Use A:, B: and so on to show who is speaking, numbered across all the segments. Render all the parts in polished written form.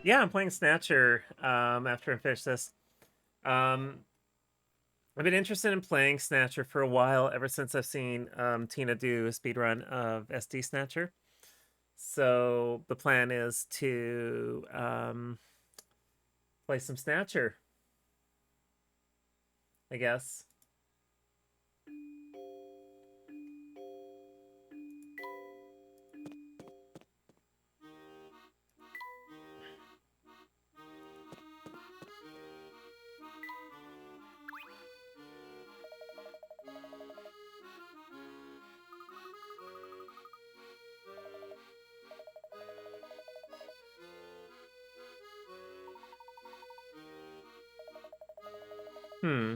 A: Yeah, I'm playing Snatcher after I finish this. Um, I've been interested in playing Snatcher for a while, ever since I've seen Tina do a speedrun of SD Snatcher. So the plan is to play some Snatcher, I guess. Hmm.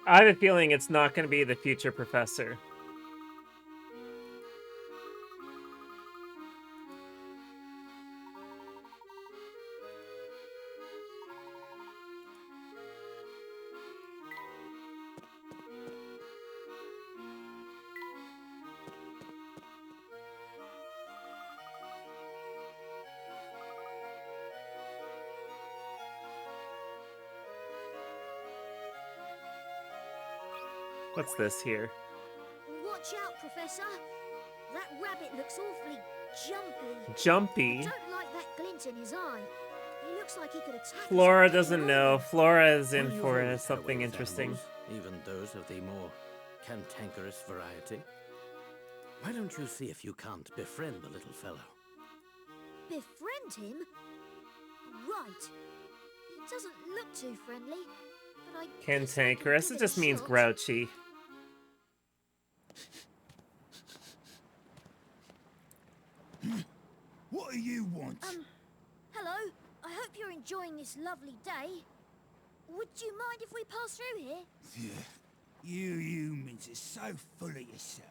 A: I have a feeling it's not going to be the future professor. What's this here?
B: Watch out, Professor. That rabbit looks awfully jumpy. I
A: Jumpy.
B: don't like that glint in his eye. He looks like he could attack us
A: Flora
B: at any
A: doesn't know.
B: moment.
A: Flora is in
C: Well, you've
A: for
C: always had a way
A: something
C: with
A: interesting.
C: animals, even those of the more cantankerous variety. Why don't you see if you can't befriend the little fellow?
B: Befriend him? Right. He doesn't look too friendly, but I guess I could
A: Cantankerous.
B: give
A: It
B: it a
A: just means
B: shot.
A: grouchy.
D: What do you want?
B: Hello. I hope you're enjoying this lovely day. Would you mind if we pass through here?
D: You humans are so full of yourself.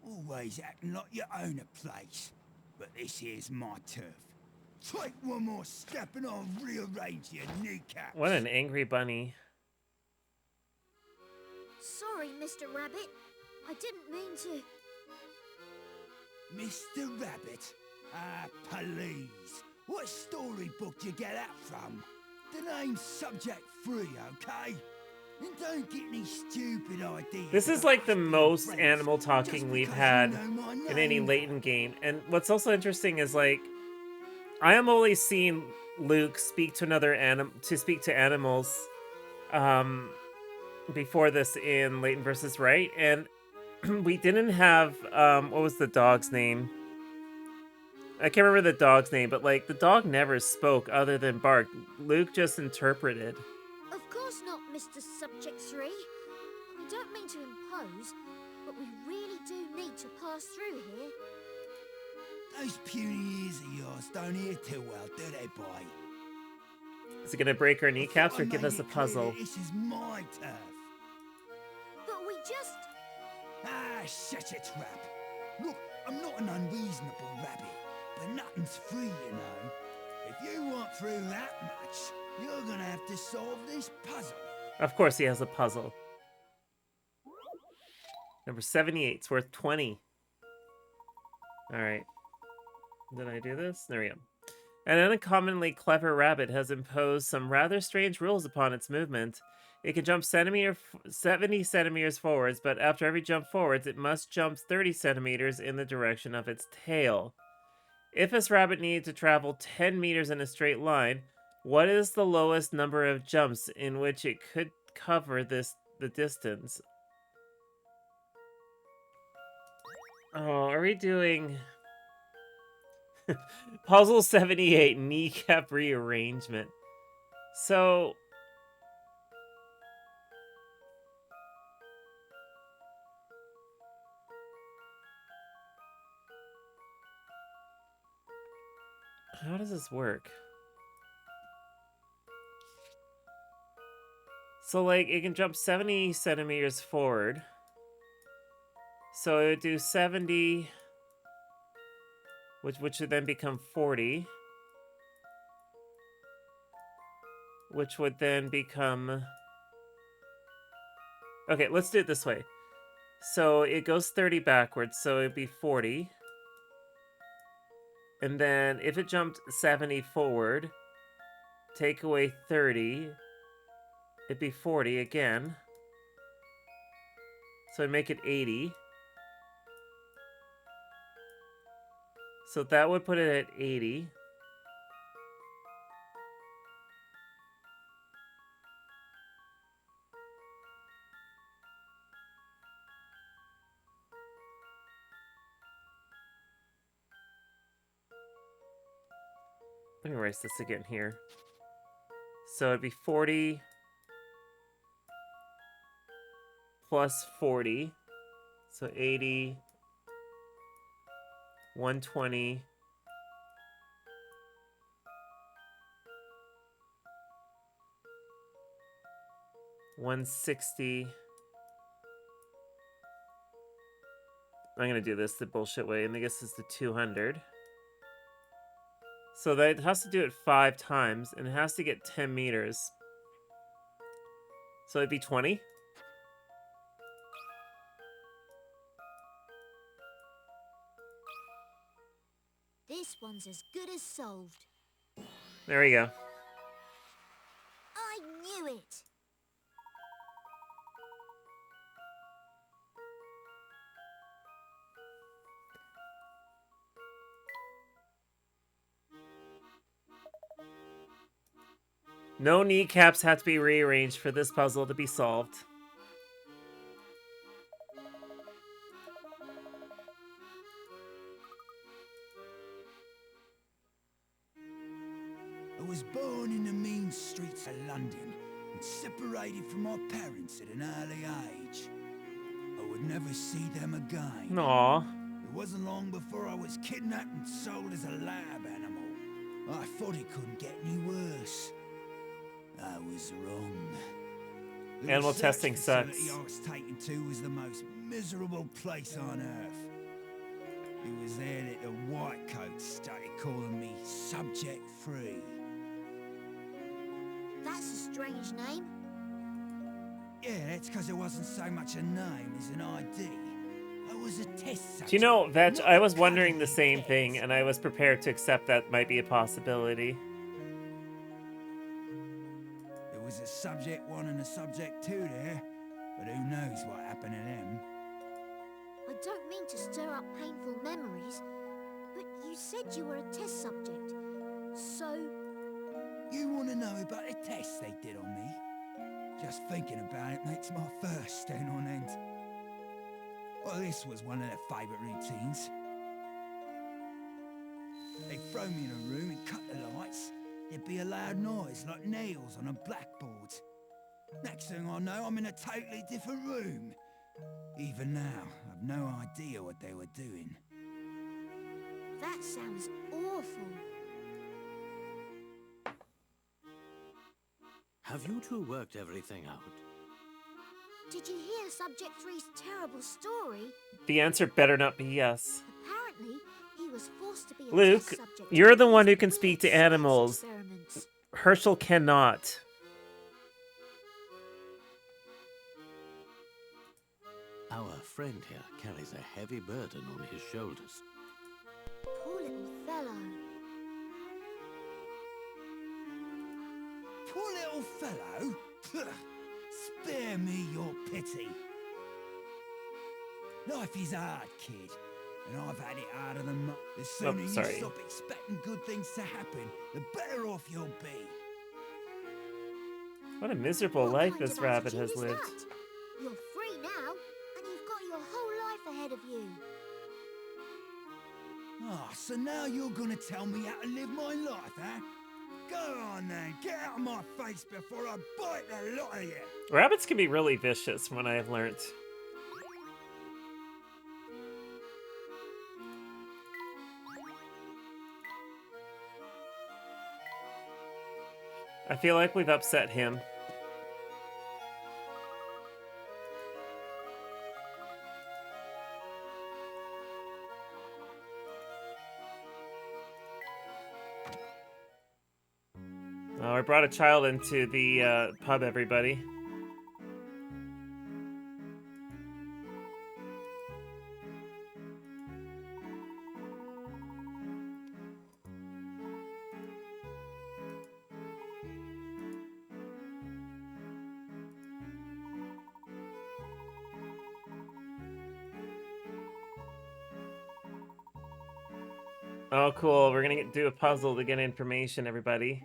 D: Always acting like you own a place. But this here's my turf. Take one more step and I'll rearrange your kneecaps.
A: What an angry bunny.
B: Sorry, Mr. Rabbit. I didn't mean to.
D: Mr. Rabbit? Ah, please. What storybook do you get that from? The name's subject free, okay? And don't get any stupid ideas.
A: This is
D: about
A: like the
D: us being
A: most
D: friends
A: animal
D: just
A: talking we've
D: because
A: had
D: you know my
A: in any
D: name.
A: Layton game. And what's also interesting is, like, I am only seeing Luke speak to another speak to animals before this in Layton versus Right, and we didn't have what was the dog's name? I can't remember the dog's name, but like the dog never spoke other than bark. Luke just interpreted.
B: Of course not, Mr. Subject 3. I don't mean to impose, but we really do need to pass through here.
D: Those puny ears of yours don't hear too well, do they, boy?
A: Is it gonna break our
D: I thought
A: kneecaps
D: I
A: or give
D: made
A: us a
D: it clear
A: puzzle?
D: that this is my turf.
B: But we just...
D: Ah, shut your trap. Look, I'm not an unreasonable rabbit, but nothing's free, you know. If you want through that much, you're gonna have to solve this puzzle.
A: Of course, he has a puzzle. Number 78. It's worth 20. All right. Did I do this? There we go. An uncommonly clever rabbit has imposed some rather strange rules upon its movement. It can jump 70 centimeters forwards, but after every jump forwards, it must jump 30 centimeters in the direction of its tail. If this rabbit needed to travel 10 meters in a straight line, what is the lowest number of jumps in which it could cover the distance? Oh, are we doing Puzzle 78 kneecap rearrangement? So how does this work? So, like, it can jump 70 centimeters forward. So it would do 70, which would then become 40. Which would then become... Okay, let's do it this way. So it goes 30 backwards, so it'd be 40. And then if it jumped 70 forward, take away 30, it'd be 40 again. So I'd make it 80. So that would put it at 80. Let me erase this again here. So it'd be 40 plus 40. So 80, 120, 160. I'm going to do this the bullshit way, and I guess it's the 200. So that has to do it 5 times, and it has to get 10 meters. So it'd be 20.
B: This one's as good as solved.
A: There we go.
B: I knew it.
A: No kneecaps have to be rearranged for this puzzle to be solved.
D: I was born in the mean streets of London and separated from my parents at an early age. I would never see them again.
A: Aw.
D: It wasn't long before I was kidnapped and sold as a lab animal. I thought it couldn't get any worse. I was wrong. The
A: Animal
D: research
A: testing
D: facility
A: sucks.
D: I was taken to was the most miserable place on earth. It was there that the whitecoats started calling me Subject Free.
B: That's a strange name.
D: Yeah, that's because it wasn't so much a name as an ID. I was a test subject.
A: Do you know, Vetch,
D: not
A: I
D: a
A: was wondering the
D: cuddly
A: same
D: pet.
A: thing, and I was prepared to accept that might be a possibility.
D: There was a Subject 1 and a Subject 2 there, but who knows what happened to them.
B: I don't mean to stir up painful memories, but you said you were a test subject. So,
D: You want to know about the tests they did on me? Just thinking about it makes my fur stand on end. Well, this was one of their favourite routines. They'd throw me in a room and cut the lights. There'd be a loud noise like nails on a blackboard. Next thing I know, I'm in a totally different room. Even now, I've no idea what they were doing.
B: that sounds awful.
C: Have you two worked everything out?
B: Did you hear Subject 3's terrible story?
A: The answer better not be yes.
B: Apparently, he was forced to be a
A: Luke,
B: test subject.
A: you're the
B: in
A: one who
B: these
A: can
B: weird
A: speak to
B: science
A: animals.
B: experiments.
A: Herschel cannot.
C: Our friend here carries a heavy burden on his shoulders.
B: Poor little fellow.
D: Poor little fellow? Spare me your pity. Life is hard, kid. And I've had it harder than much. The sooner you
A: sorry.
D: stop expecting good things to happen, the better off you'll be.
A: What a miserable
B: What
A: life
B: kind
A: this
B: of
A: rabbit
B: attitude
A: has
B: is
A: lived.
B: that? You're free now, and you've got your whole life ahead of you.
D: Ah, so now you're gonna tell me how to live my life, huh? Go on then, get out of my face before I bite the lot of you.
A: Rabbits can be really vicious from what I have learned. I feel like we've upset him. I brought a child into the pub, everybody. Oh, cool. We're gonna do a puzzle to get information, everybody.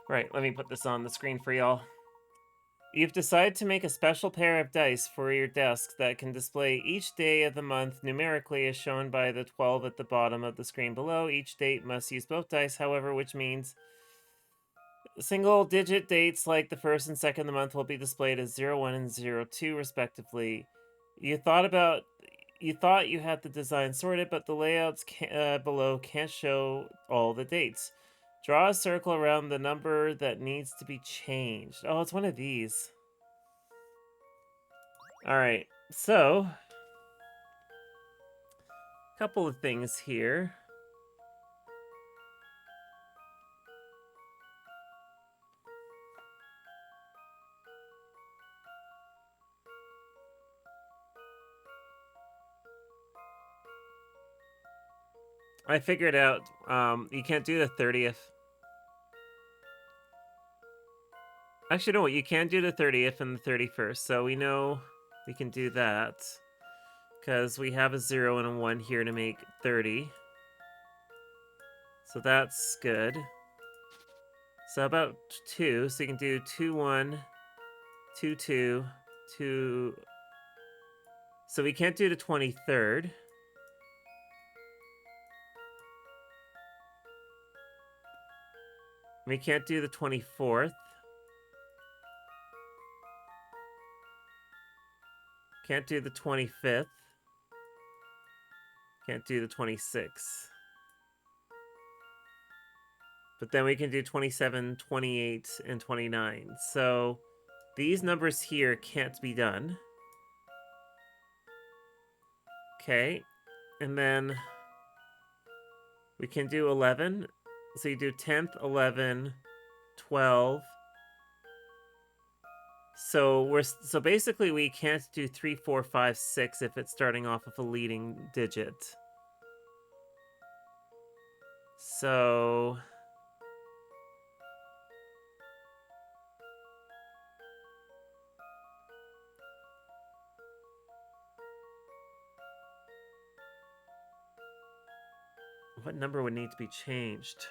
A: Right, let me put this on the screen for y'all. You've decided to make a special pair of dice for your desk that can display each day of the month numerically as shown by the 12 at the bottom of the screen below. Each date must use both dice, however, which means single-digit dates like the first and second of the month will be displayed as 01 and 02, respectively. You thought you had the design sorted, but the layouts below can't show all the dates. Draw a circle around the number that needs to be changed. Oh, it's one of these. Alright, so... couple of things here. I figured out, you can't do the 30th. Actually, no, you can do the 30th and the 31st, so we know we can do that. Because we have a 0 and a 1 here to make 30. So that's good. So about 2, so you can do 2, 1, 2, 2, 2... So we can't do the 23rd. We can't do the 24th. Can't do the 25th. Can't do the 26th. But then we can do 27, 28, and 29. So these numbers here can't be done. Okay. And then we can do 11. So you do 10th, 11, 12. So basically we can't do 3, 4, 5, 6 if it's starting off with a leading digit. So what number would need to be changed?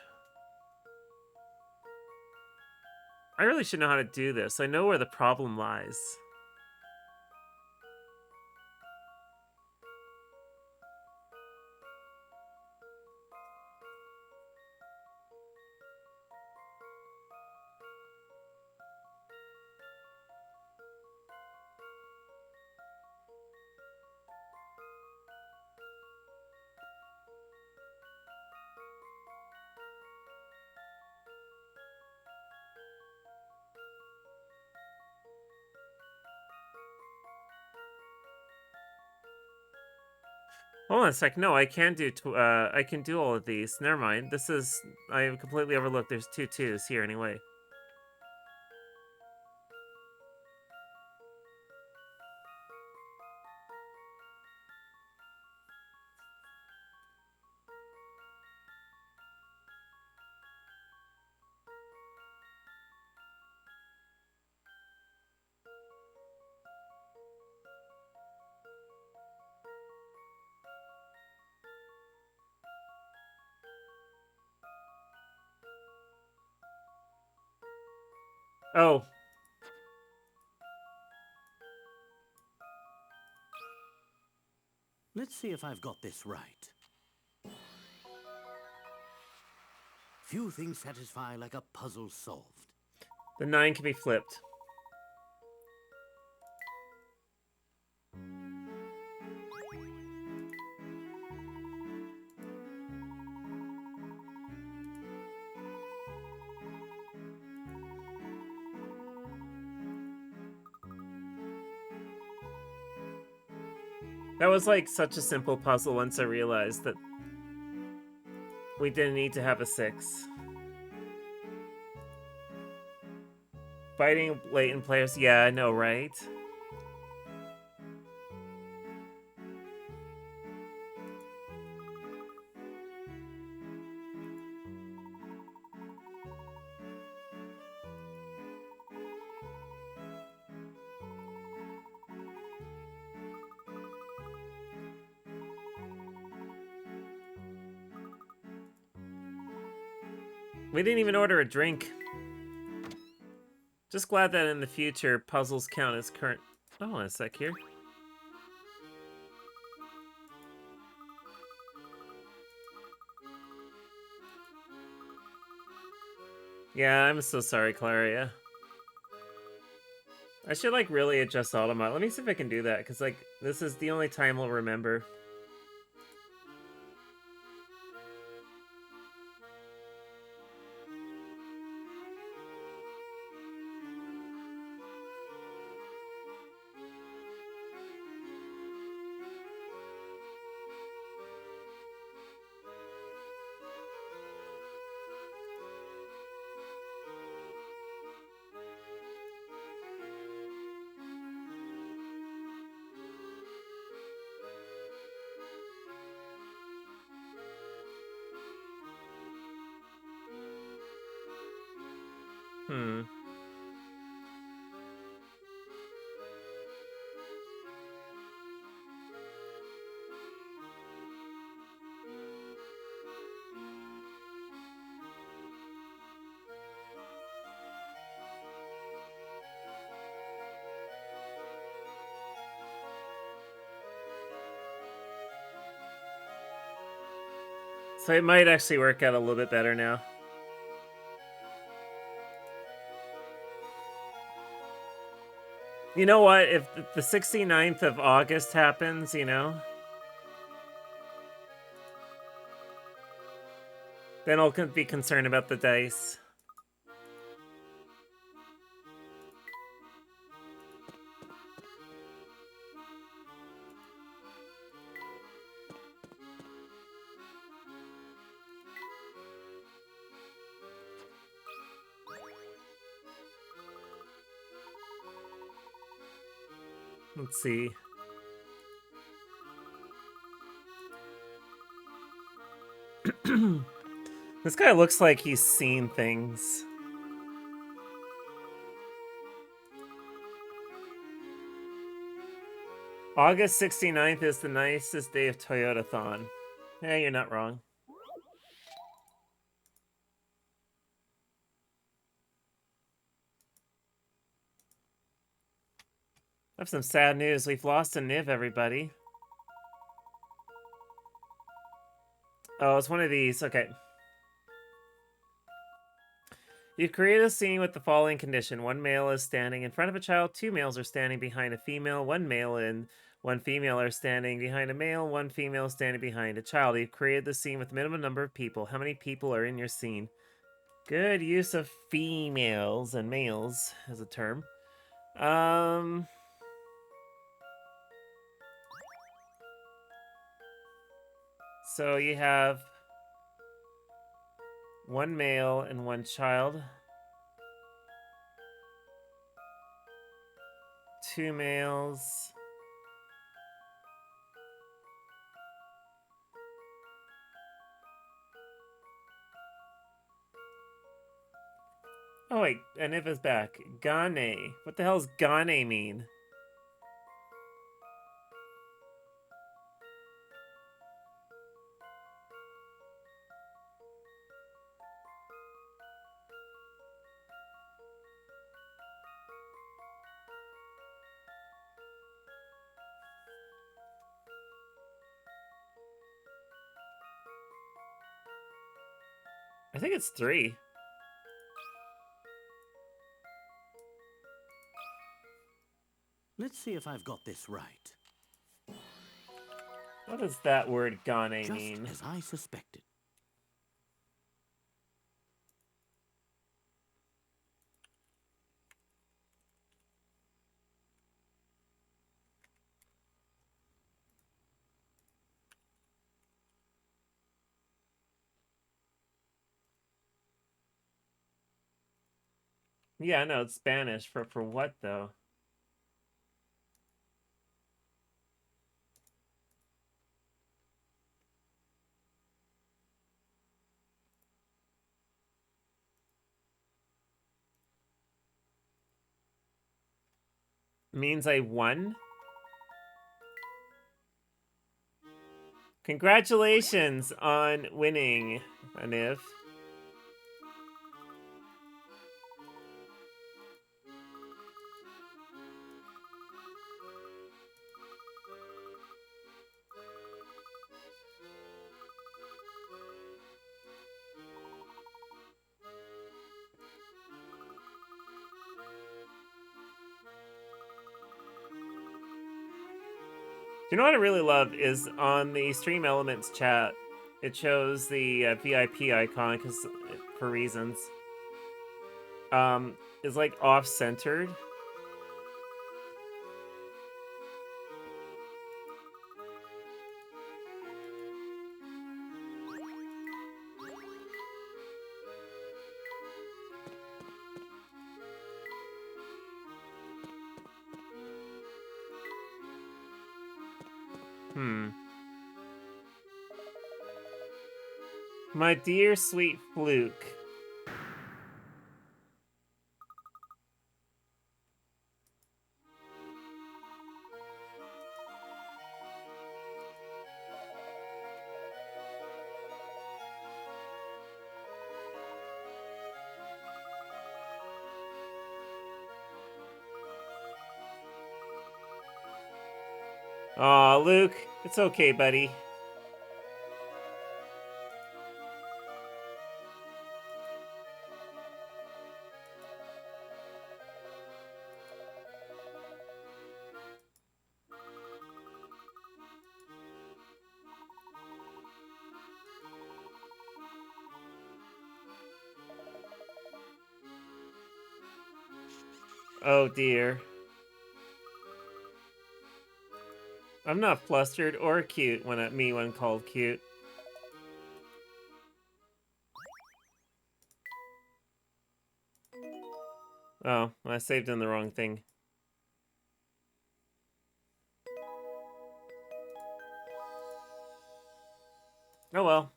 A: I really should know how to do this. I know where the problem lies. Hold on a sec. No, I can do I can do all of these. Never mind. This is I completely overlooked. There's 2 2s here anyway. Oh.
C: Let's see if I've got this right. Few things satisfy like a puzzle solved.
A: The 9 can be flipped. That was like such a simple puzzle once I realized that We didn't need to have a 6. Fighting Layton players, yeah, I know, right? We didn't even order a drink. Just glad that in the future, puzzles count as current... Oh, a sec here. Yeah, I'm so sorry, Claria. I should, like, really adjust Automod. Let me see if I can do that, because, like, this is the only time we'll remember. So it might actually work out a little bit better now. You know what? If the 69th of August happens, you know, then I'll be concerned about the dice. Let's see. This guy looks like he's seen things. August 69th is the nicest day of Toyotathon. Yeah, you're not wrong. I have some sad news. We've lost a Niv, everybody. Oh, it's one of these. Okay. You've created a scene with the following condition. One male is standing in front of a child. Two males are standing behind a female. One male and one female are standing behind a male. One female is standing behind a child. You've created the scene with the minimum number of people. How many people are in your scene? Good use of females and males as a term. So you have one male and one child. Two males. Oh wait, Aniva's back. Gane. What the hell does Gane mean? I think it's 3.
C: Let's see if I've got this right.
A: What does that word Gane
C: Just
A: mean?
C: as I suspected.
A: Yeah, no, it's Spanish. For what, though? Means I won? Congratulations on winning, Aniv. You know what I really love is on the Stream Elements chat, it shows the VIP icon because for reasons. Is like off-centered. My dear sweet Fluke. Aw, Luke, it's okay, buddy. Oh dear. I'm not flustered or cute when called cute. Oh, I saved in the wrong thing. Oh well.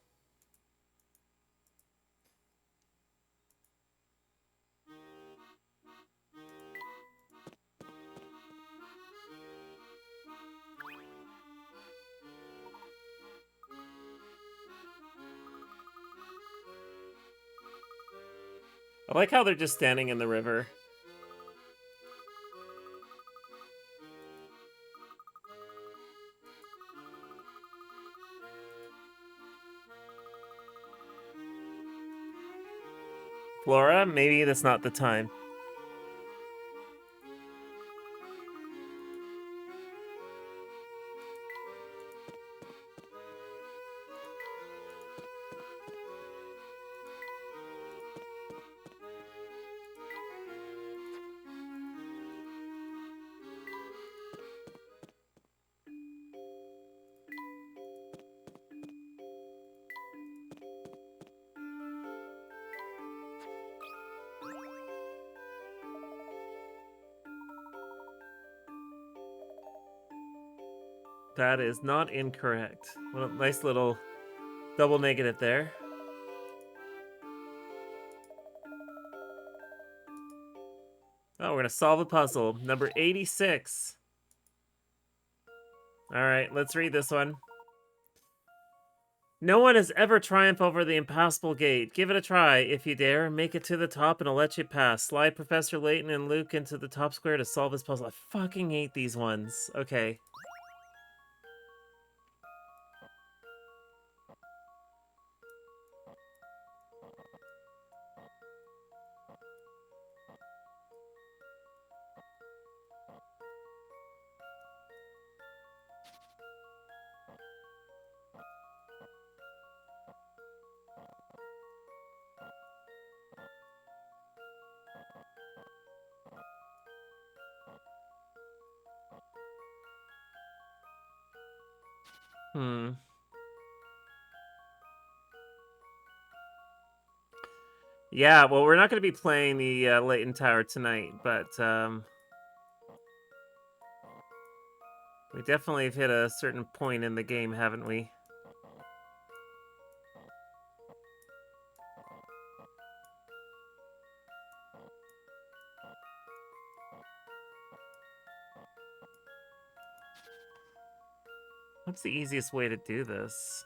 A: I like how they're just standing in the river. Flora, maybe that's not the time. That is not incorrect. Well, nice little double negative there. Oh, we're gonna solve a puzzle. Number 86. Alright, let's read this one. No one has ever triumphed over the impassable gate. Give it a try, if you dare. Make it to the top and I'll let you pass. Slide Professor Layton and Luke into the top square to solve this puzzle. I fucking hate these ones. Okay. Yeah, well, we're not going to be playing the Layton Tower tonight, but we definitely have hit a certain point in the game, haven't we? What's the easiest way to do this?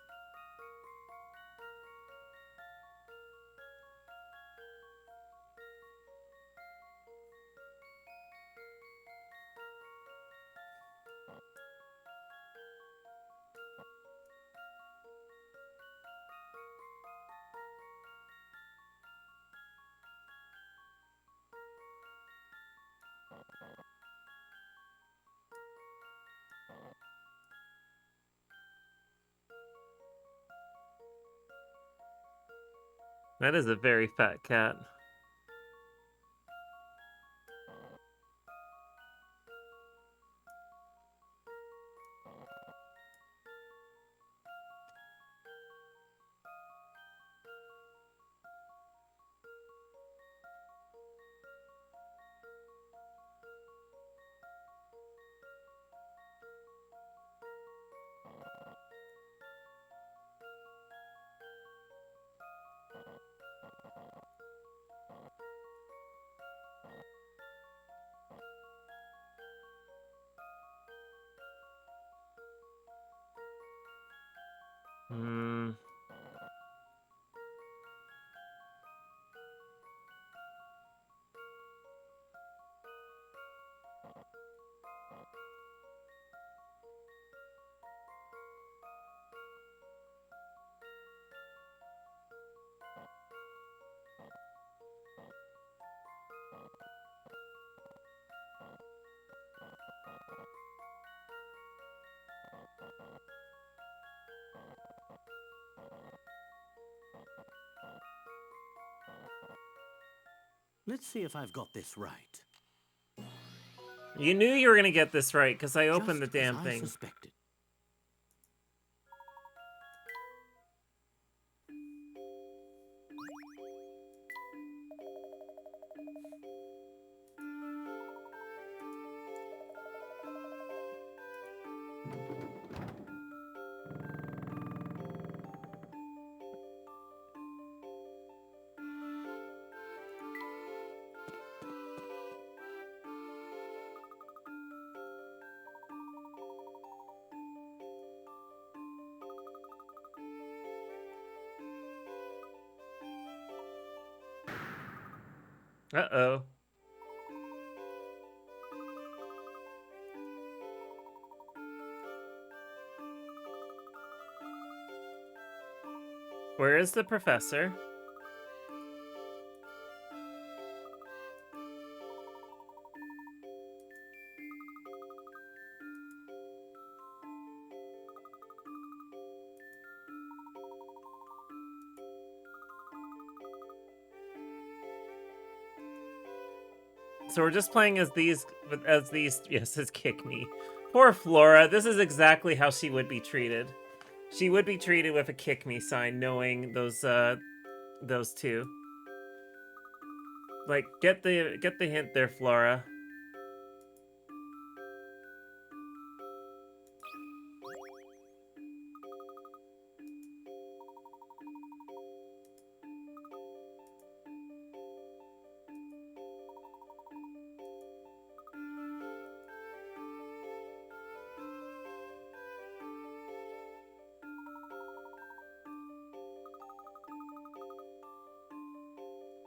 A: That is a very fat cat. Hmm.
C: Let's see if I've got this right.
A: You knew you were going to get this right, because I opened
C: Just
A: the damn
C: as I
A: thing.
C: suspected.
A: Uh-oh. Where is the professor? So we're just playing as these, yes, as Kick Me. Poor Flora, this is exactly how she would be treated. She would be treated with a Kick Me sign, knowing those two. Like, get the hint there, Flora.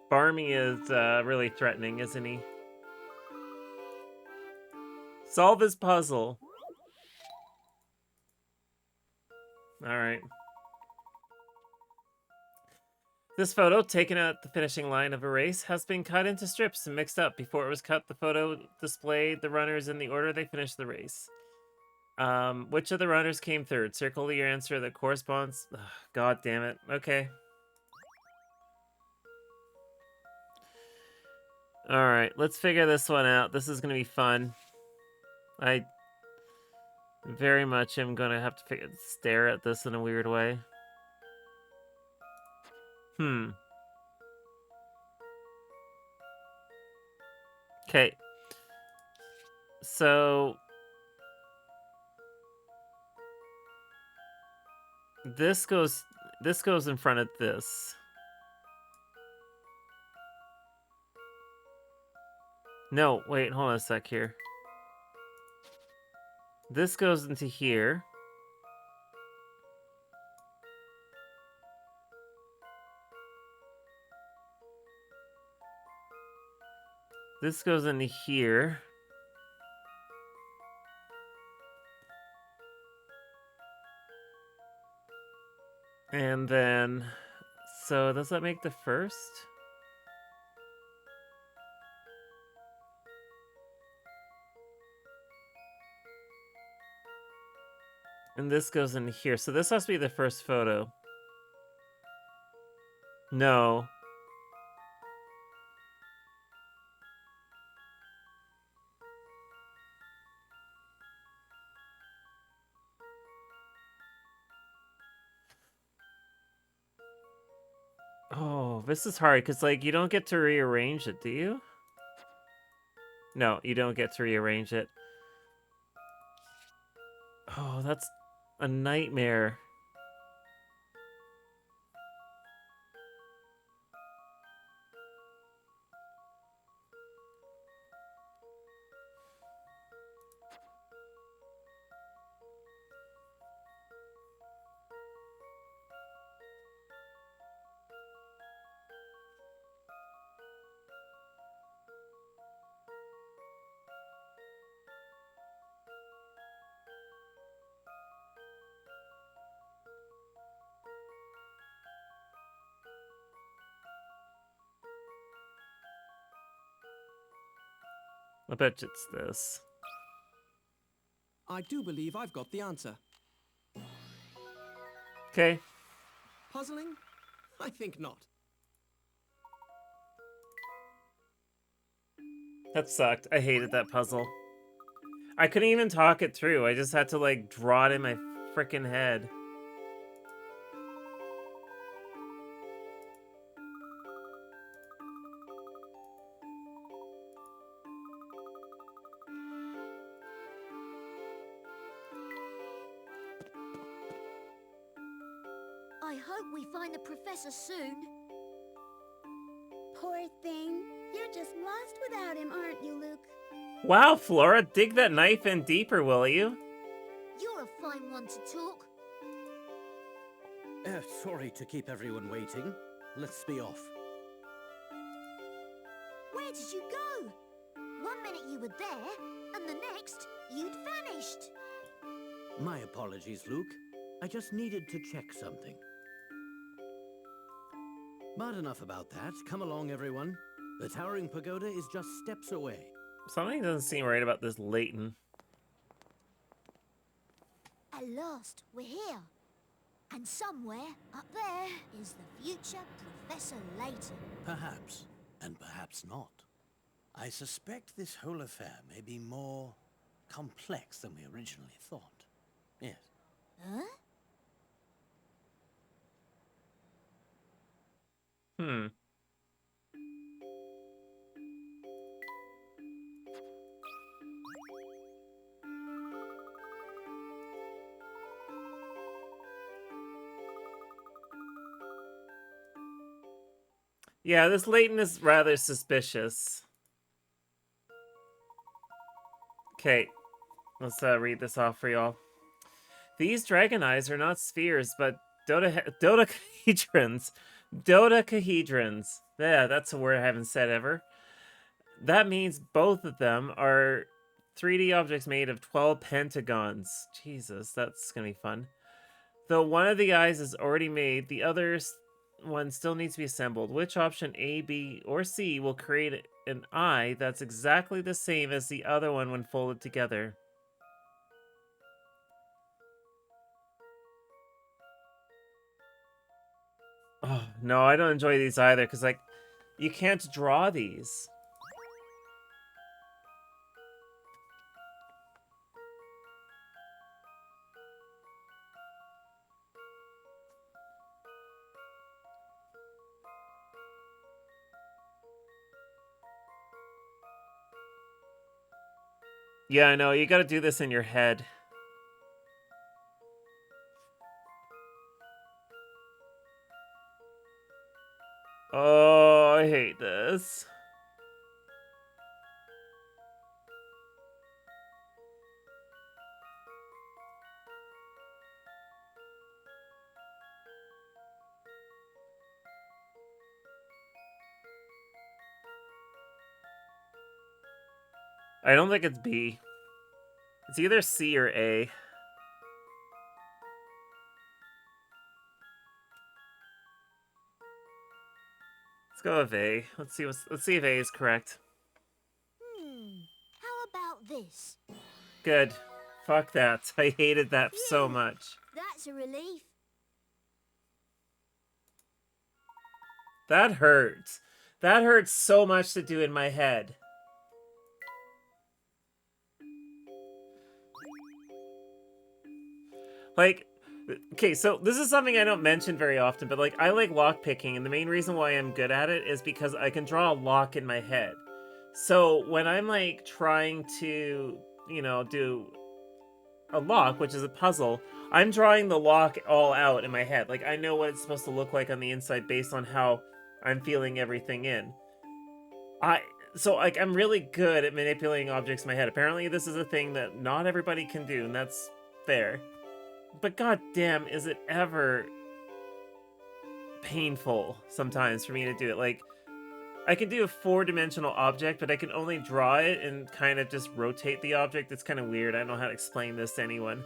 A: Barmy is really threatening, isn't he? Solve his puzzle. Alright. This photo, taken at the finishing line of a race, has been cut into strips and mixed up. Before it was cut, the photo displayed the runners in the order they finished the race. Which of the runners came third? Circle your answer that corresponds. Ugh, God damn it. Okay. Alright, let's figure this one out. This is gonna be fun. I very much am gonna have to stare at this in a weird way. Okay. So this goes in front of this. No, wait, hold on a sec here. This goes into here. This goes into here. And then, so does that make the first? And this goes into here. So this has to be the first photo. No. Oh, this is hard because, like, you don't get to rearrange it, do you? No, you don't get to rearrange it. Oh, that's a nightmare. I bet it's this.
E: I do believe I've got the answer.
A: Okay.
E: Puzzling? I think not.
A: That sucked. I hated that puzzle. I couldn't even talk it through. I just had to, like, draw it in my freaking head.
B: I hope we find the professor soon.
F: Poor thing. You're just lost without him, aren't you, Luke?
A: Wow, Flora, dig that knife in deeper, will you?
B: You're a fine one to talk.
C: Sorry to keep everyone waiting. Let's be off.
B: Where did you go? 1 minute you were there, and the next, you'd vanished.
C: My apologies, Luke. I just needed to check something. But enough about that. Come along, everyone. The towering pagoda is just steps away.
A: Something doesn't seem right about this Layton.
B: At last, we're here. And somewhere up there is the future Professor Layton.
C: Perhaps, and perhaps not. I suspect this whole affair may be more complex than we originally thought. Yes.
B: Huh?
A: Hmm. Yeah, this Layton is rather suspicious. Okay, let's read this off for y'all. These dragon eyes are not spheres, but dodecahedrons. Dodecahedrons. Yeah, that's a word I haven't said ever. That means both of them are 3D objects made of 12 pentagons. Jesus, that's gonna be fun. Though one of the eyes is already made, the other one still needs to be assembled. Which option A, B, or C will create an eye that's exactly the same as the other one when folded together? Oh, no, I don't enjoy these either, because, like, you can't draw these. Yeah, I know. You gotta do this in your head. Oh, I hate this. I don't think it's B. It's either C or A. Let's go with A. Let's see if A is correct.
B: How about this?
A: Good. Fuck that. I hated that so
B: Phew,
A: much.
B: That's a relief.
A: That hurts. That hurts so much to do in my head. Like, okay, so this is something I don't mention very often, but like, I like lockpicking, and the main reason why I'm good at it is because I can draw a lock in my head. So when I'm like trying to, you know, do a lock, which is a puzzle, I'm drawing the lock all out in my head. Like, I know what it's supposed to look like on the inside based on how I'm feeling everything in. So like I'm really good at manipulating objects in my head. Apparently this is a thing that not everybody can do, and that's fair. But goddamn, is it ever painful sometimes for me to do it. Like, I can do a 4-dimensional object, but I can only draw it and kind of just rotate the object. It's kind of weird. I don't know how to explain this to anyone.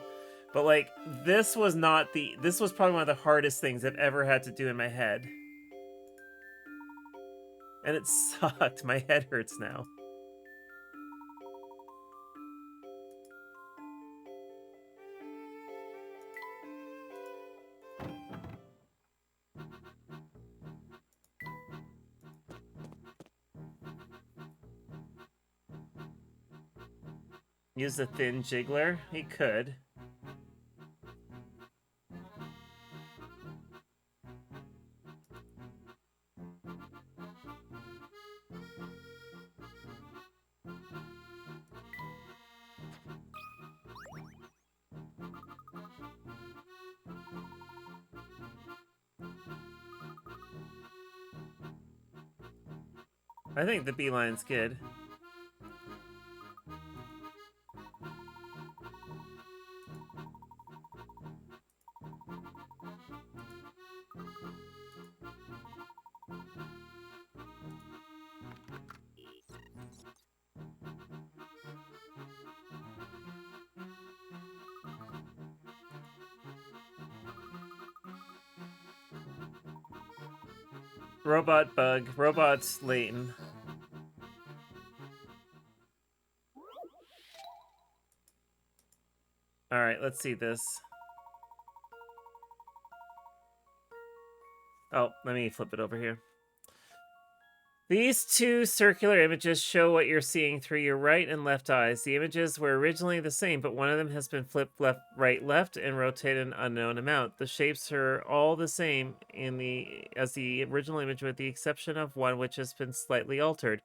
A: But like, this was probably one of the hardest things I've ever had to do in my head. And it sucked. My head hurts now. Use the thin jiggler? He could. I think the beeline's good. Robot bug. Robot's Layton. Alright, let's see this. Oh, let me flip it over here. These two circular images show what you're seeing through your right and left eyes. The images were originally the same, but one of them has been flipped left, right, left, and rotated an unknown amount. The shapes are all the same as the original image, with the exception of one which has been slightly altered.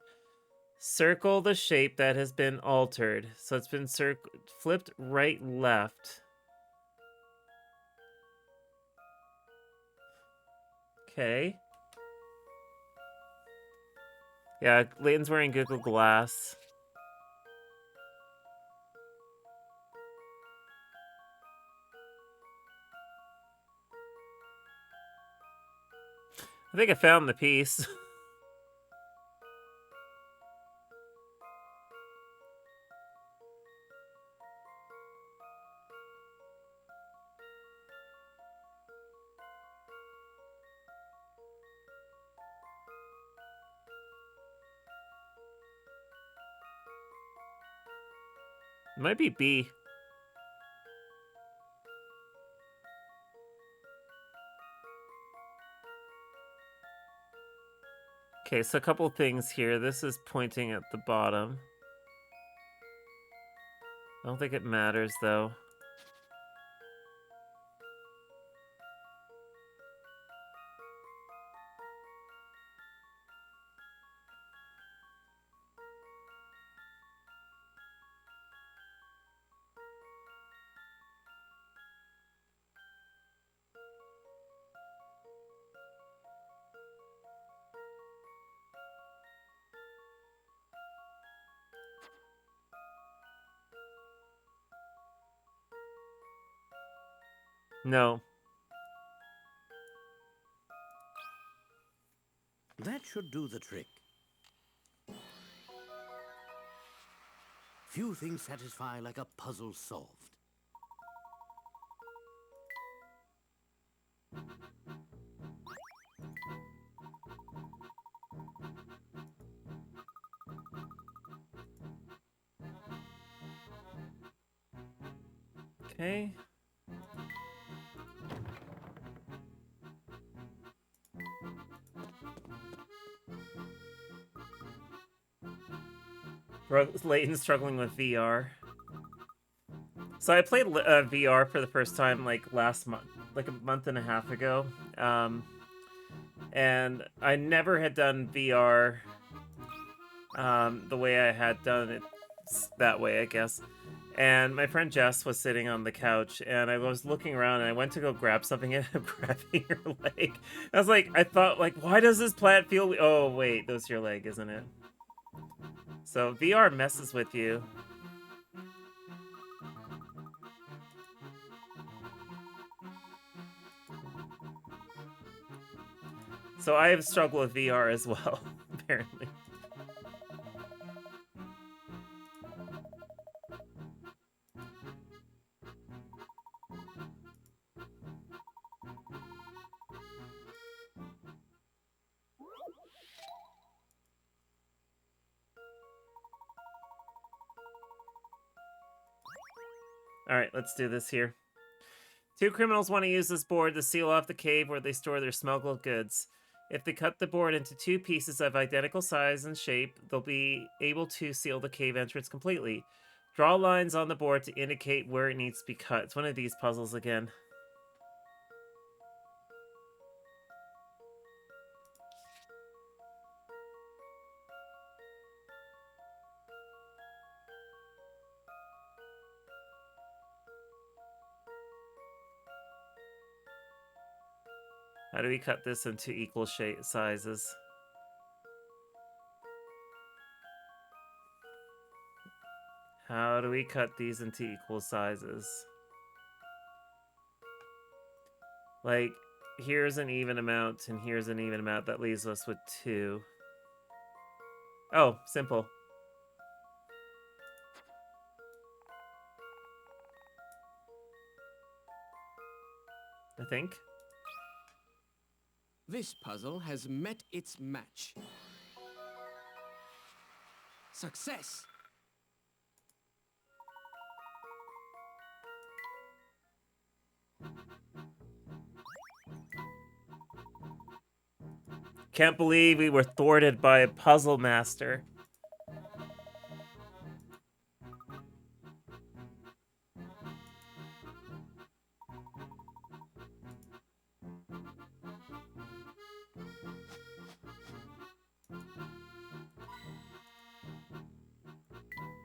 A: Circle the shape that has been altered. So it's been flipped right, left. Okay. Yeah, Layton's wearing Google Glass. I think I found the piece. It might be B. Okay, so a couple things here. This is pointing at the bottom. I don't think it matters, though. No.
C: That should do the trick. Few things satisfy like a puzzle solved.
A: Okay. Layton's struggling with VR. So I played VR for the first time like last month, like a month and a half ago. And I never had done VR the way I had done it that way, I guess. And my friend Jess was sitting on the couch, and I was looking around, and I went to go grab something, and I'm grabbing her leg. I was like, I thought, like, why does this plant feel... Oh, wait, that's your leg, isn't it? So VR messes with you. So I have struggled with VR as well, apparently. Alright, let's do this here. 2 criminals want to use this board to seal off the cave where they store their smuggled goods. If they cut the board into 2 pieces of identical size and shape, they'll be able to seal the cave entrance completely. Draw lines on the board to indicate where it needs to be cut. It's one of these puzzles again. How do we cut this into equal sizes? How do we cut these into equal sizes? Like, here's an even amount, and here's an even amount. That leaves us with 2. Oh, simple. I think.
E: This puzzle has met its match. Success!
A: Can't believe we were thwarted by a puzzle master.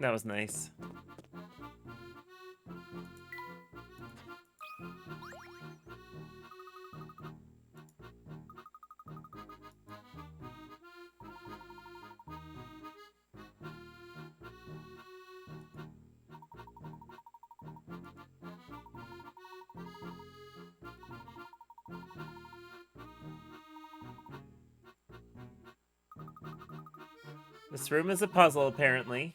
A: That was nice. This room is a puzzle, apparently.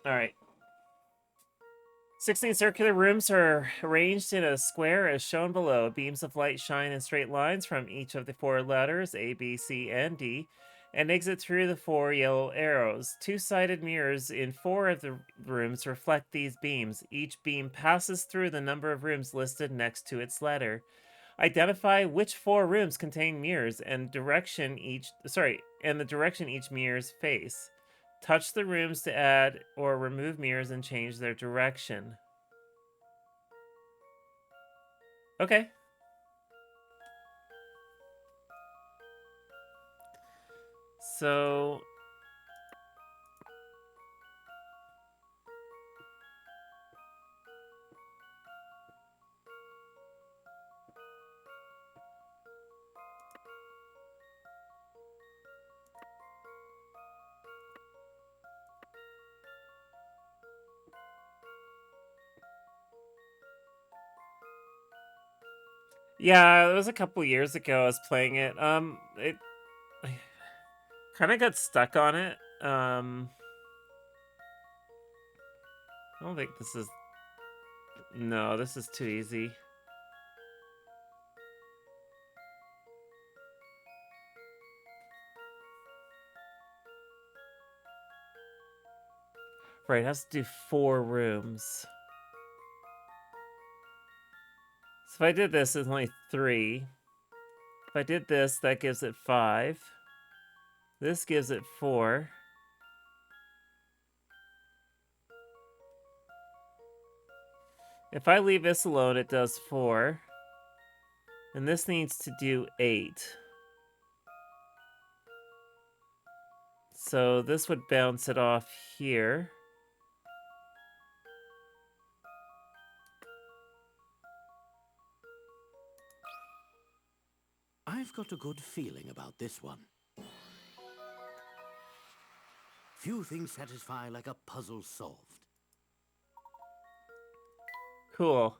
A: Alright. 16 circular rooms are arranged in a square as shown below. Beams of light shine in straight lines from each of the 4 letters, A, B, C, and D, and exit through the 4 yellow arrows. 2-sided mirrors in 4 of the rooms reflect these beams. Each beam passes through the number of rooms listed next to its letter. Identify which 4 rooms contain mirrors and the direction each mirrors face. Touch the rooms to add or remove mirrors and change their direction. Okay. So... Yeah, it was a couple years ago I was playing it. It I kind of got stuck on it. I don't think this is... No, this is too easy. Right, it has to do 4 rooms. So if I did this, it's only 3. If I did this, that gives it 5. This gives it 4. If I leave this alone, it does 4. And this needs to do 8. So this would bounce it off here.
C: I've got a good feeling about this one. Few things satisfy like a puzzle solved.
A: Cool.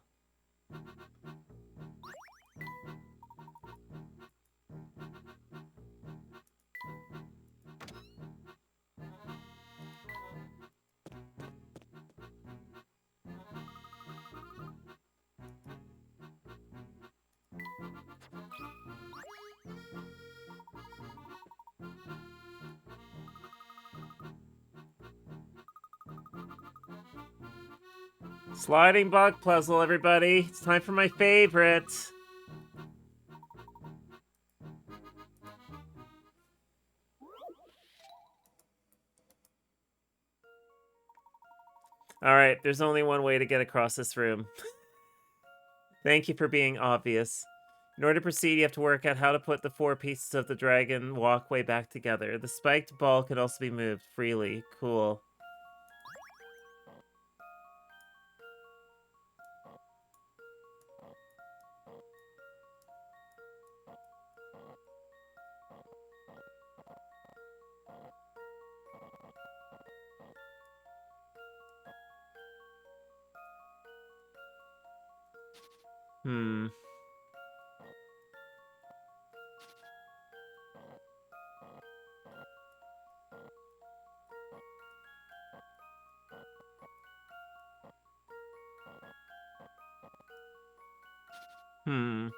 A: Sliding block puzzle, everybody. It's time for my favorite. Alright, there's only one way to get across this room. Thank you for being obvious. In order to proceed, you have to work out how to put the 4 pieces of the dragon walkway back together. The spiked ball can also be moved freely. Cool. Hmm. Hmm.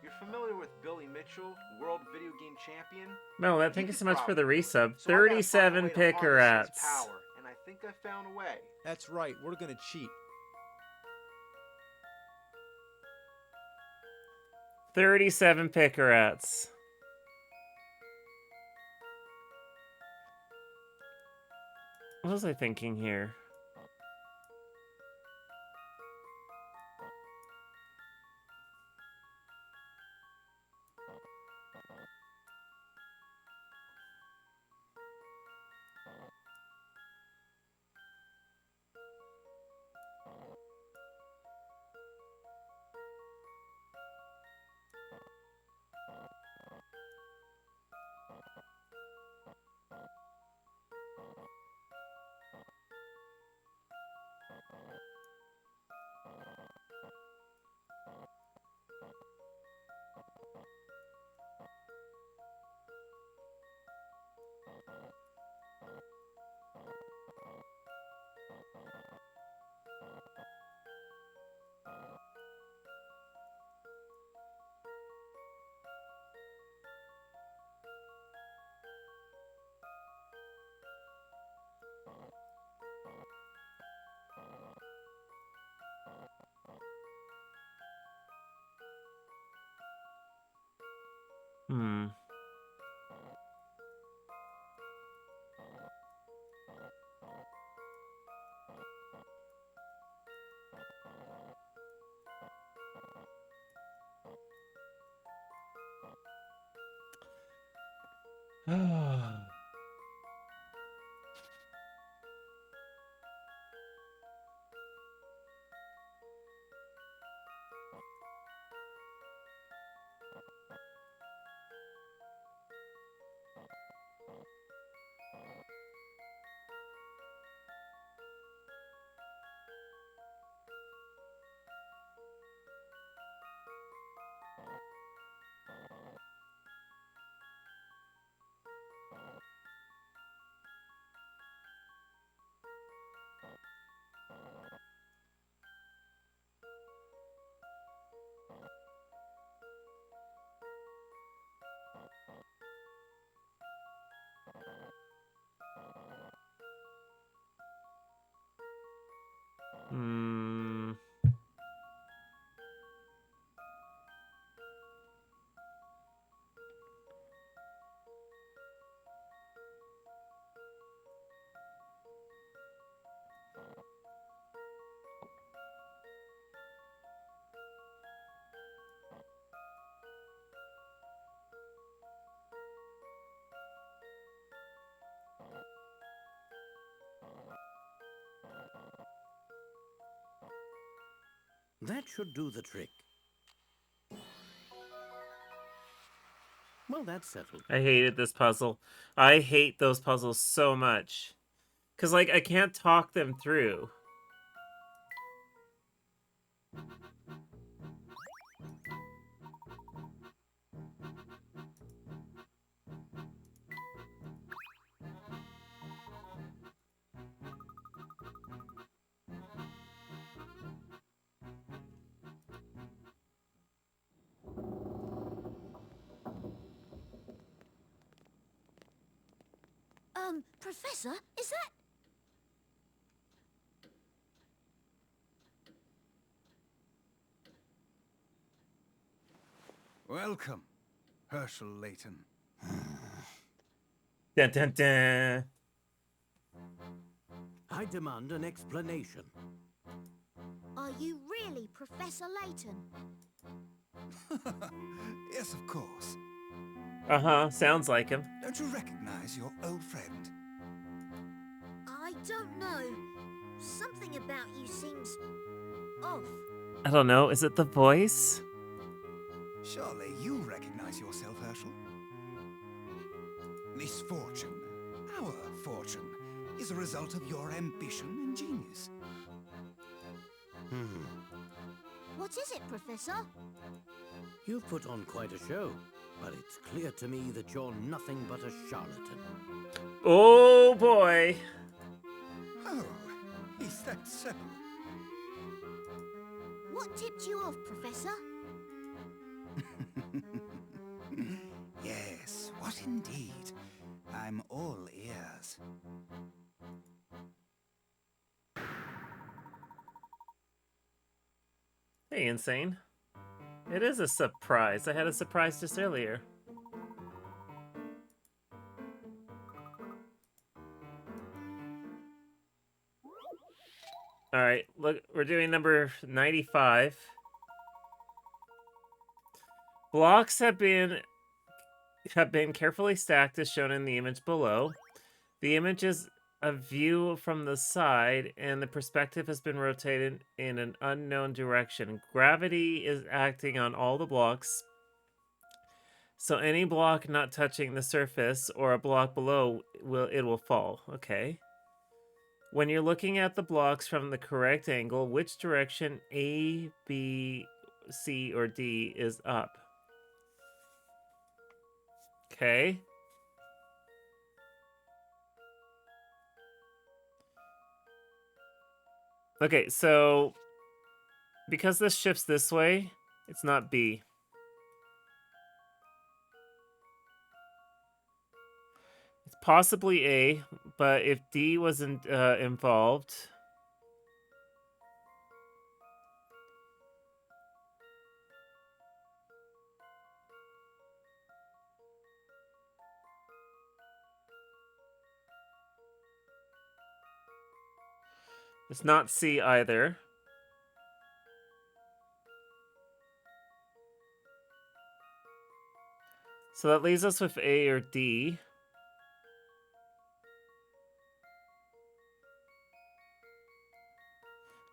G: You're familiar with Billy Mitchell, World Video Game Champion?
A: Melvette, thank you
G: could
A: so much for the
G: probably do it.
A: resub.
G: So I gotta find a
A: 37
G: way to harness his
A: Pickerats.
G: power, and I think I found a way.
H: That's right, we're gonna cheat.
A: 37 Pickerats. What was I thinking here? Hmm.
C: That should do the trick. Well, that's settled.
A: I hated this puzzle. I hate those puzzles so much. Because, like, I can't talk them through.
B: Professor, is that...
D: Welcome, Herschel Layton.
A: Dun, dun, dun.
C: I demand an explanation.
B: Are you really Professor Layton?
D: Yes, of course.
A: Uh-huh, sounds like him.
D: Don't you recognize your old friend?
B: I don't know. Something about you seems off.
A: I don't know, is it the voice?
D: Surely you recognize yourself, Herschel. Misfortune, our fortune, is a result of your ambition and genius.
B: What is it, Professor?
C: You've put on quite a show, but it's clear to me that you're nothing but a charlatan.
A: Oh, boy.
D: Oh, is that so?
B: What tipped you off, Professor?
D: Yes, what indeed? I'm all ears.
A: Hey, Insane. It is a surprise. I had a surprise just earlier. Alright, look, we're doing number 95. Blocks have been carefully stacked as shown in the image below. The image is a view from the side, and the perspective has been rotated in an unknown direction. Gravity is acting on all the blocks, so any block not touching the surface or a block below will fall. Okay. When you're looking at the blocks from the correct angle, which direction A, B, C, or D is up? Okay. Okay, so because this shifts this way, it's not B. It's possibly A, but if D wasn't involved... It's not C either. So that leaves us with A or D.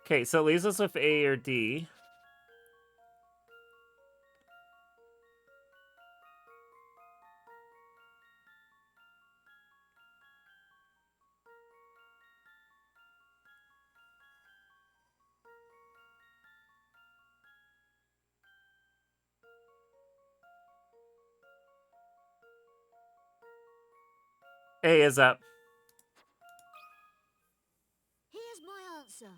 A: Okay, so it leaves us with A or D. A is up.
B: Here's my answer.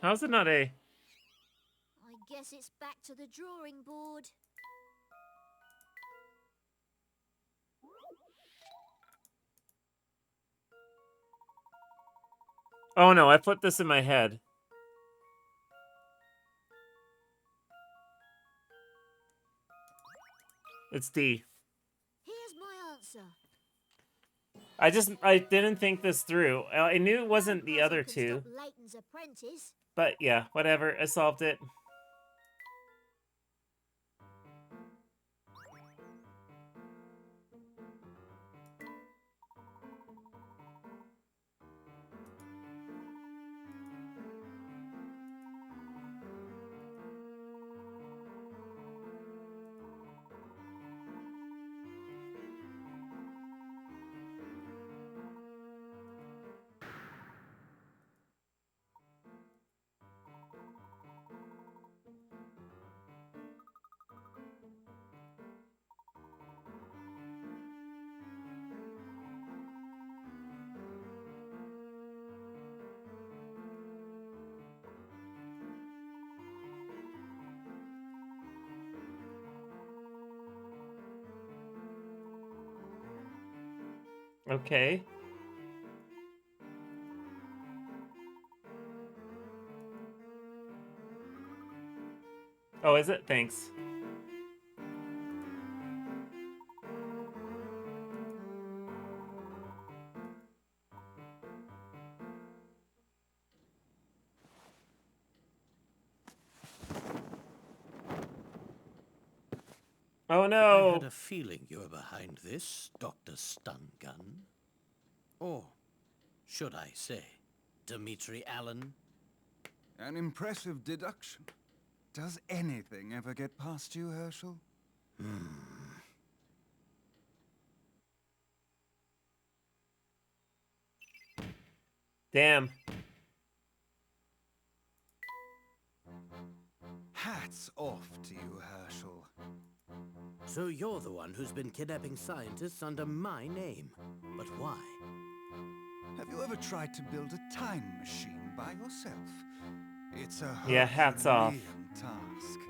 A: How's it not A?
B: I guess it's back to the drawing board.
A: Oh no, I put this in my head. It's D.
B: Here's my answer.
A: I didn't think this through. I knew it wasn't the
B: Puzzle
A: other
B: can
A: two.
B: stop Layton's apprentice.
A: But yeah, whatever. I solved it. Okay. Oh, is it? Thanks. Oh
C: I
A: no!
C: had a feeling you were behind this, Dr. Stun Gun. Or should I say, Dimitri Allen?
D: An impressive deduction. Does anything ever get past you, Herschel?
A: Damn.
D: Hats off to you, Herschel.
C: So you're the one who's been kidnapping scientists under my name. But why?
D: Have you ever tried to build a time machine by yourself? It's a
A: Yeah, hats off.
D: Herculean task.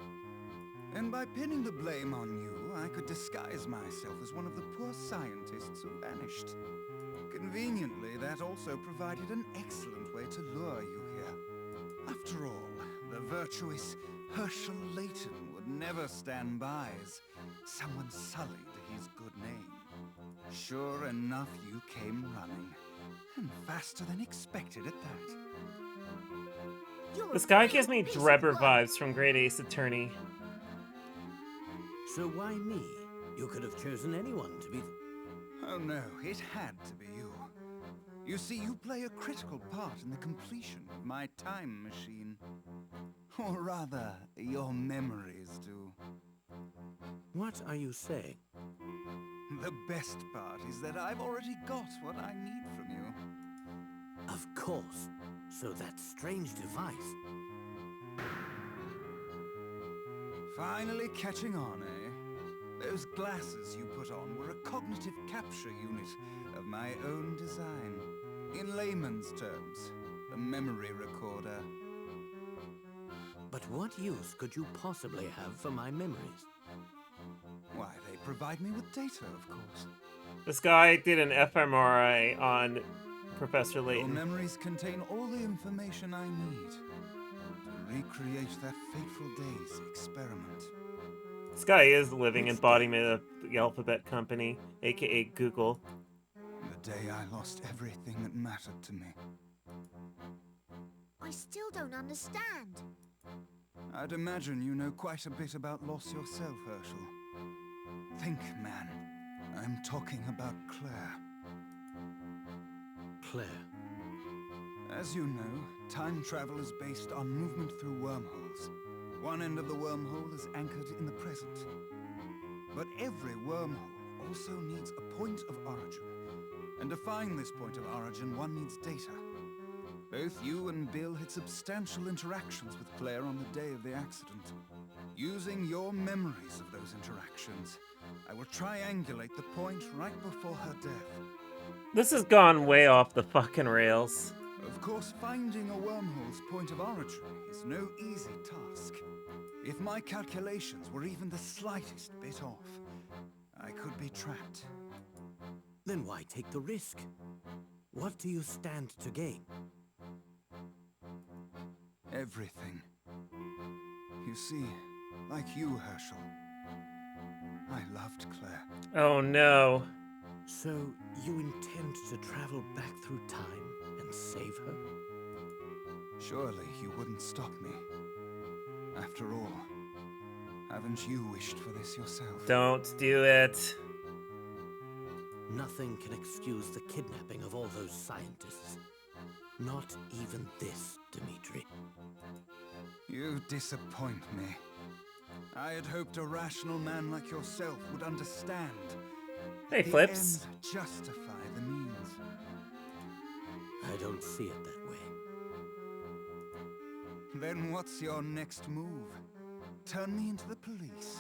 D: And by pinning the blame on you, I could disguise myself as one of the poor scientists who vanished. Conveniently, that also provided an excellent way to lure you here. After all, the virtuous Herschel Layton would never stand by as someone sullied his good name. Sure enough, you came running. And faster than expected at that.
B: You're
A: This
B: a
A: guy
B: real
A: gives me
B: piece of
A: Drebber
B: work.
A: vibes from Great Ace Attorney.
C: So why me? You could have chosen anyone to be...
D: Oh no, it had to be you. You see, you play a critical part in the completion of my time machine. Or rather, your memories do.
C: What are you saying?
D: The best part is that I've already got what I need from you.
C: Of course. So that strange device...
D: Finally catching on, eh? Those glasses you put on were a cognitive capture unit of my own design. In layman's terms, a memory recorder.
C: But what use could you possibly have for my memories?
D: Why, they provide me with data, of course.
A: This guy did an fMRI on Professor
D: Your
A: Layton.
D: memories contain all the information I need to recreate that fateful day's experiment.
A: This guy is the living embodiment of the Alphabet Company, aka Google.
D: The day I lost everything that mattered to me.
B: I still don't understand.
D: I'd imagine you know quite a bit about loss yourself, Herschel. Think, man. I'm talking about Claire.
C: Claire.
D: As you know, time travel is based on movement through wormholes. One end of the wormhole is anchored in the present. But every wormhole also needs a point of origin. And to find this point of origin, one needs data. Both you and Bill had substantial interactions with Claire on the day of the accident. Using your memories of those interactions, I will triangulate the point right before her death.
A: This has gone way off the fucking rails.
D: Of course, finding a wormhole's point of origin is no easy task. If my calculations were even the slightest bit off, I could be trapped.
C: Then why take the risk? What do you stand to gain?
D: Everything. You see, like you, Herschel, I loved Claire.
A: Oh no.
C: So you intend to travel back through time and save her?
D: Surely you wouldn't stop me. After all, haven't you wished for this yourself?
A: Don't do it.
C: Nothing can excuse the kidnapping of all those scientists. Not even this, Dimitri.
D: You disappoint me. I had hoped a rational man like yourself would understand.
A: Hey,
D: The
A: Flips.
D: ends justify the means.
C: I don't see it that way.
D: Then what's your next move? Turn me into the police?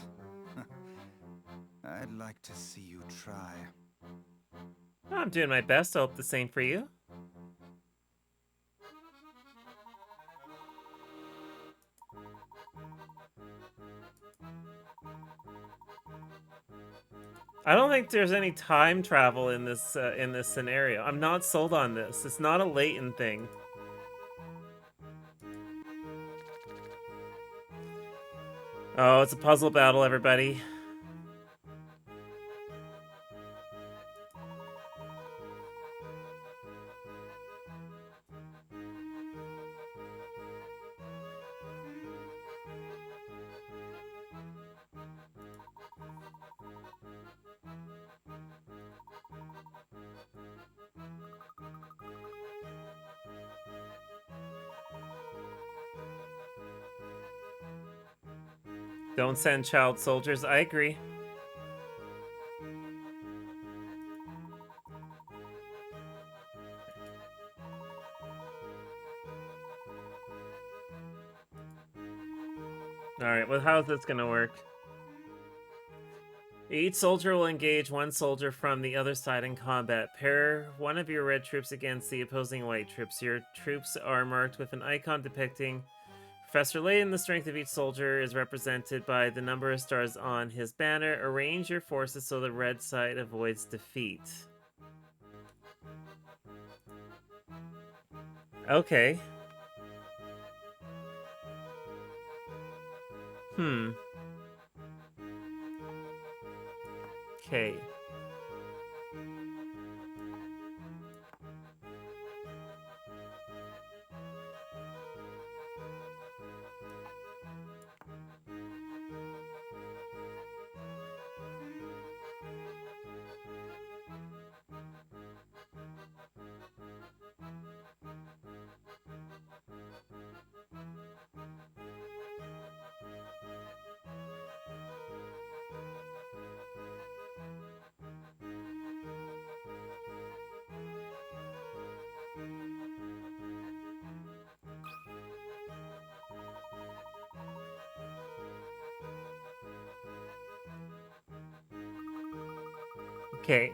D: I'd like to see you try.
A: I'm doing my best. I hope the same for you. I don't think there's any time travel in this scenario. I'm not sold on this. It's not a Layton thing. Oh, it's a puzzle battle, everybody. Don't send child soldiers. I agree. Alright, well, how's this gonna work? Each soldier will engage one soldier from the other side in combat. Pair one of your red troops against the opposing white troops. Your troops are marked with an icon depicting Professor Layton. The strength of each soldier is represented by the number of stars on his banner. Arrange your forces so the red side avoids defeat. Okay. Okay. Okay.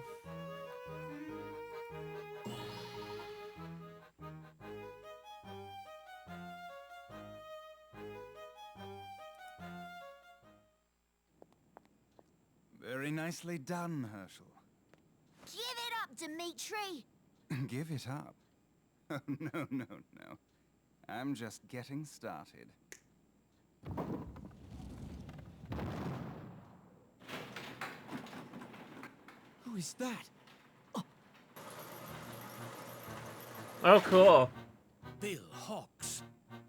D: Very nicely done, Herschel.
B: Give it up, Dimitri!
D: Give it up? Oh, no. I'm just getting started.
E: Who is that?
A: Oh, cool.
C: Bill Hawks.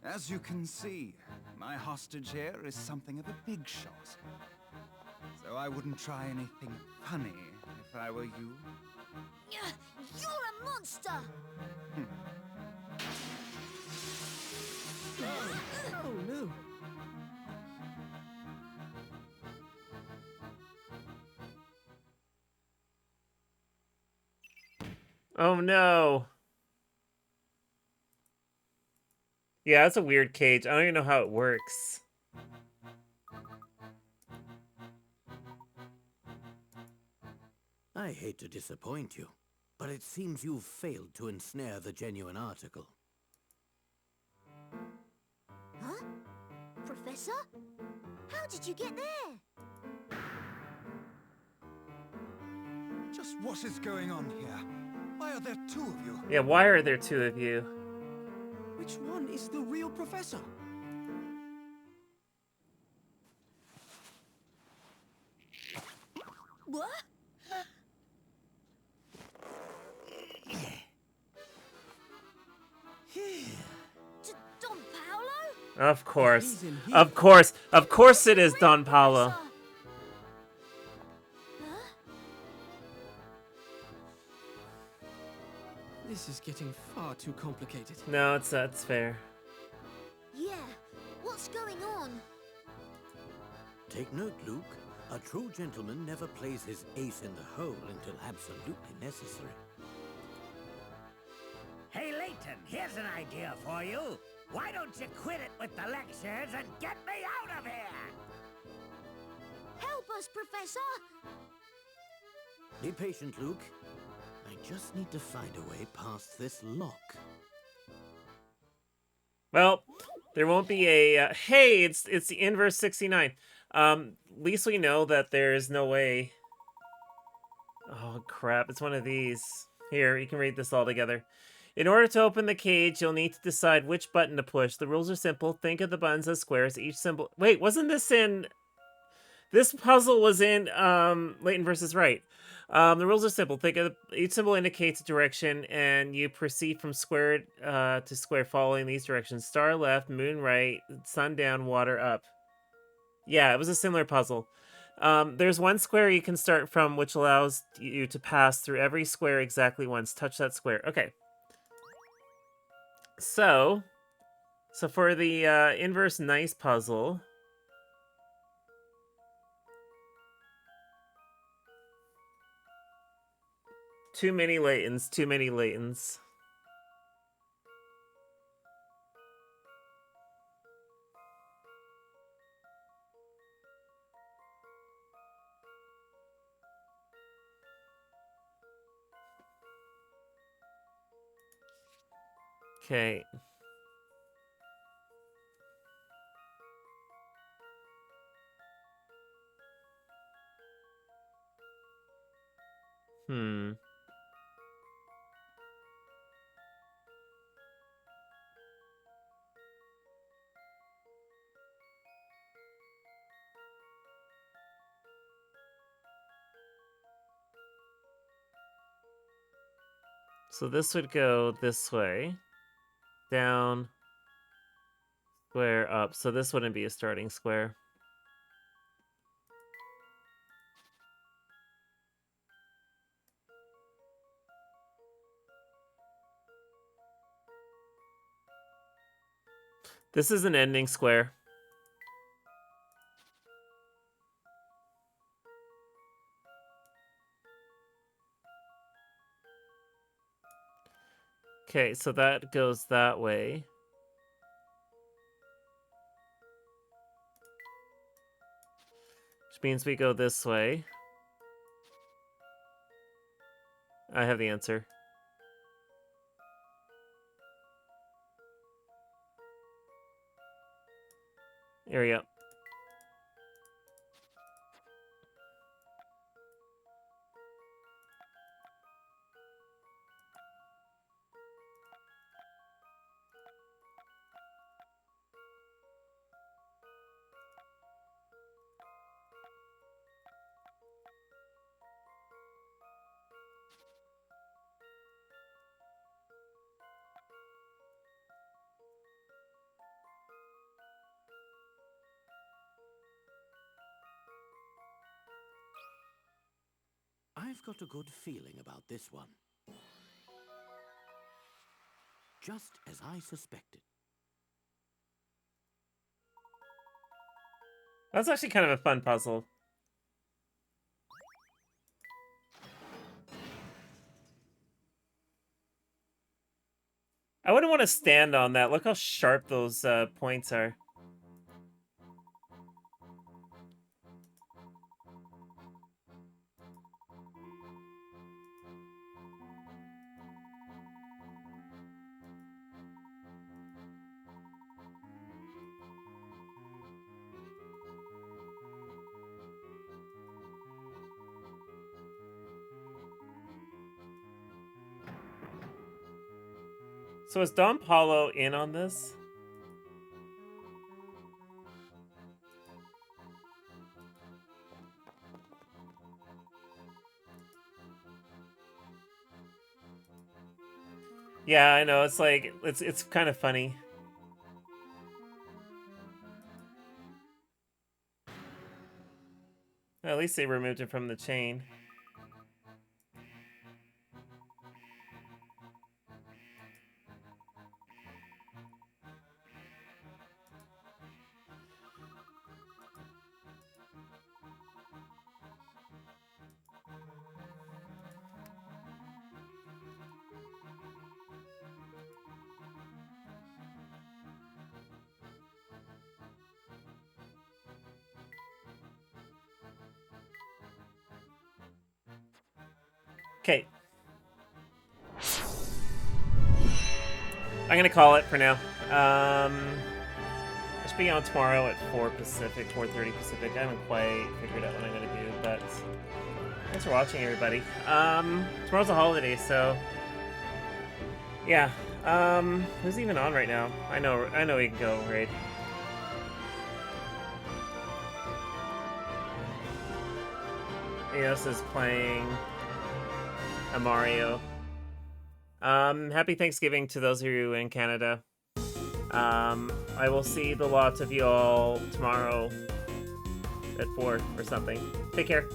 D: As you can see, my hostage here is something of a big shot. So I wouldn't try anything funny if I were you.
B: You're a monster!
E: Oh, no.
A: Oh, no. Yeah, that's a weird cage. I don't even know how it works.
C: I hate to disappoint you, but it seems you've failed to ensnare the genuine article.
B: Huh? Professor? How did you get there?
D: Just what is going on here? Why are there two of you?
A: Yeah, why are there two of you?
E: Which one is the real professor?
B: What? Don Paolo?
A: Of course.
E: He's in here.
A: Of course. Of course it is Don Paolo.
B: Professor. Huh?
E: This is getting far too complicated.
A: No, that's fair.
B: Yeah, what's going on?
C: Take note, Luke. A true gentleman never plays his ace in the hole until absolutely necessary.
I: Hey, Layton, here's an idea for you. Why don't you quit it with the lectures and get me out of here?
B: Help us, Professor!
C: Be patient, Luke. I just need to find a way past this lock.
A: Well, there won't be a... hey, it's the inverse 69. At least we know that there is no way Oh, crap. It's one of these. Here, you can read this all together. In order to open the cage, you'll need to decide which button to push. The rules are simple. Think of the buttons as squares. Each symbol... Wait, wasn't this in... This puzzle was in Layton versus Right. The rules are simple. Think of each symbol indicates a direction, and you proceed from square to square following these directions. Star left, moon right, sun down, water up. Yeah, it was a similar puzzle. There's one square you can start from, which allows you to pass through every square exactly once. Touch that square. Okay. So for the inverse nice puzzle... Too many Laytons, too many Laytons. Okay. So this would go this way. Down. Square up. So this wouldn't be a starting square. This is an ending square. Okay, so that goes that way. Which means we go this way. I have the answer. Here we go.
C: I've got a good feeling about this one. Just as I suspected.
A: That's actually kind of a fun puzzle. I wouldn't want to stand on that. Look how sharp those points are. So is Don Paulo in on this? Yeah, I know. It's like it's kind of funny. At least they removed it from the chain. Okay. I'm gonna call it for now. I Should be on tomorrow at 4 Pacific, 4:30 Pacific. I haven't quite figured out what I'm gonna do, but thanks for watching, everybody. Tomorrow's a holiday, so yeah. Who's even on right now? I know we can go raid. Eos is playing a Mario. Happy Thanksgiving to those of you in Canada. I will see the lots of you all tomorrow at 4 or something. Take care.